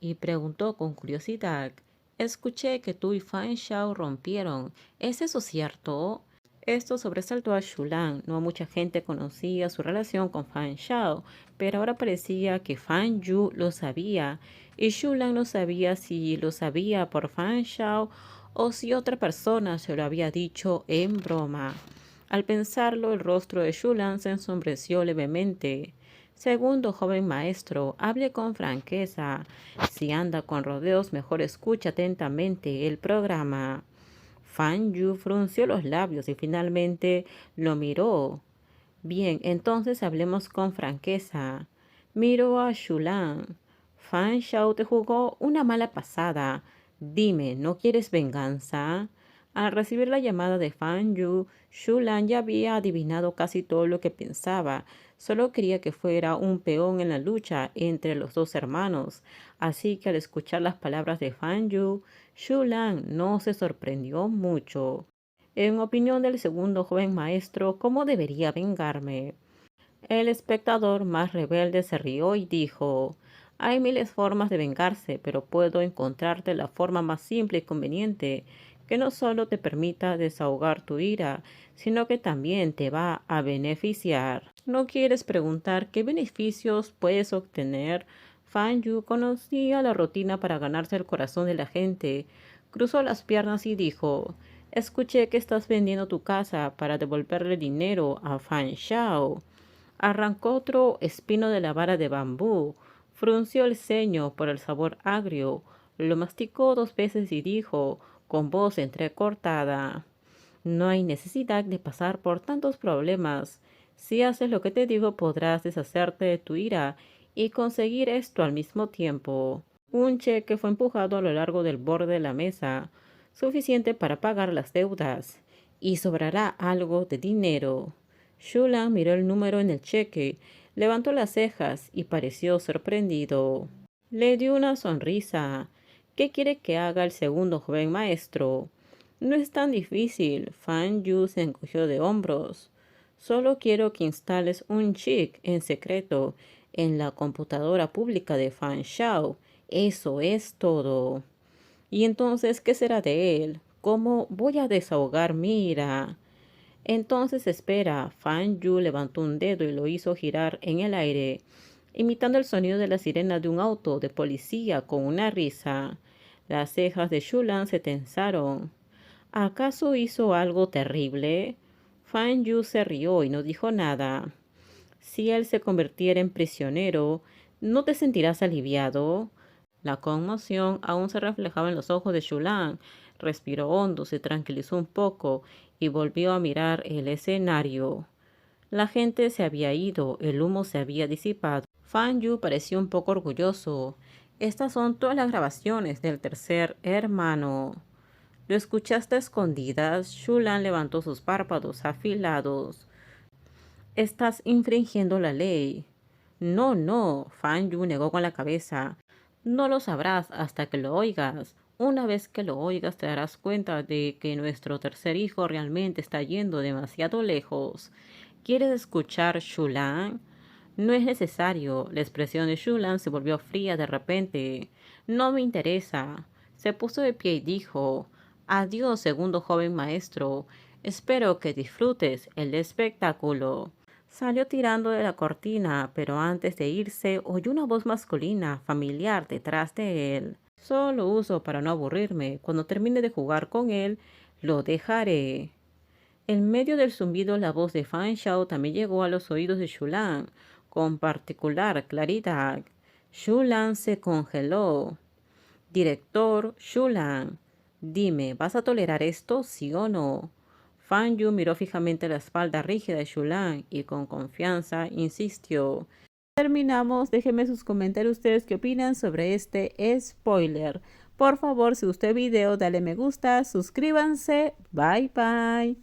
y preguntó con curiosidad. Escuché que tú y Fan Shao rompieron. ¿Es eso cierto? Esto sobresaltó a Shulan. No mucha gente conocía su relación con Fan Shao, pero ahora parecía que Fan Yu lo sabía, y Shulan no sabía si lo sabía por Fan Shao o si otra persona se lo había dicho en broma. Al pensarlo, el rostro de Shulan se ensombreció levemente. Segundo joven maestro, hable con franqueza. Si anda con rodeos, mejor escucha atentamente el programa. Fan Yu frunció los labios y finalmente lo miró. Bien, entonces hablemos con franqueza. Miró a Shulan. Fan Shao te jugó una mala pasada. Dime, ¿no quieres venganza? Al recibir la llamada de Fan Yu, Shulan ya había adivinado casi todo lo que pensaba. Solo quería que fuera un peón en la lucha entre los dos hermanos. Así que al escuchar las palabras de Fan Yu, Shulan no se sorprendió mucho. En opinión del segundo joven maestro, ¿cómo debería vengarme? El espectador más rebelde se rió y dijo, hay miles formas de vengarse, pero puedo encontrarte la forma más simple y conveniente, que no solo te permita desahogar tu ira, sino que también te va a beneficiar. ¿No quieres preguntar qué beneficios puedes obtener? Fan Yu conocía la rutina para ganarse el corazón de la gente. Cruzó las piernas y dijo, escuché que estás vendiendo tu casa para devolverle dinero a Fan Shao. Arrancó otro espino de la vara de bambú, frunció el ceño por el sabor agrio, lo masticó 2 veces y dijo, con voz entrecortada, no hay necesidad de pasar por tantos problemas. Si haces lo que te digo, podrás deshacerte de tu ira y conseguir esto al mismo tiempo. Un cheque fue empujado a lo largo del borde de la mesa, suficiente para pagar las deudas, y sobrará algo de dinero. Shulan miró el número en el cheque, levantó las cejas y pareció sorprendido. Le dio una sonrisa. ¿Qué quiere que haga el segundo joven maestro? No es tan difícil. Fan Yu se encogió de hombros. Solo quiero que instales un chip en secreto en la computadora pública de Fan Shao. Eso es todo. ¿Y entonces qué será de él? ¿Cómo voy a desahogar mi ira? Entonces espera. Fan Yu levantó un dedo y lo hizo girar en el aire, imitando el sonido de la sirena de un auto de policía con una risa. Las cejas de Shulan se tensaron. ¿Acaso hizo algo terrible? Fan Yu se rió y no dijo nada. Si él se convirtiera en prisionero, ¿no te sentirás aliviado? La conmoción aún se reflejaba en los ojos de Shulan. Respiró hondo, se tranquilizó un poco y volvió a mirar el escenario. La gente se había ido, el humo se había disipado. Fan Yu pareció un poco orgulloso. Estas son todas las grabaciones del tercer hermano. ¿Lo escuchaste a escondidas? Shulan levantó sus párpados afilados. Estás infringiendo la ley. No, no, Fan Yu negó con la cabeza. No lo sabrás hasta que lo oigas. Una vez que lo oigas te darás cuenta de que nuestro tercer hijo realmente está yendo demasiado lejos. ¿Quieres escuchar, Shulan? No es necesario. La expresión de Shulan se volvió fría de repente. No me interesa. Se puso de pie y dijo, adiós, segundo joven maestro. Espero que disfrutes el espectáculo. Salió tirando de la cortina, pero antes de irse oyó una voz masculina, familiar, detrás de él. Solo lo uso para no aburrirme. Cuando termine de jugar con él, lo dejaré. En medio del zumbido, la voz de Fan Shao también llegó a los oídos de Shulan, con particular claridad. Shulan se congeló. Director Shulan, dime, ¿vas a tolerar esto, sí o no? Fan Yu miró fijamente la espalda rígida de Shulan y con confianza insistió. Terminamos, déjenme sus comentarios ustedes qué opinan sobre este spoiler. Por favor, si gustó el video, dale me gusta, suscríbanse, bye bye.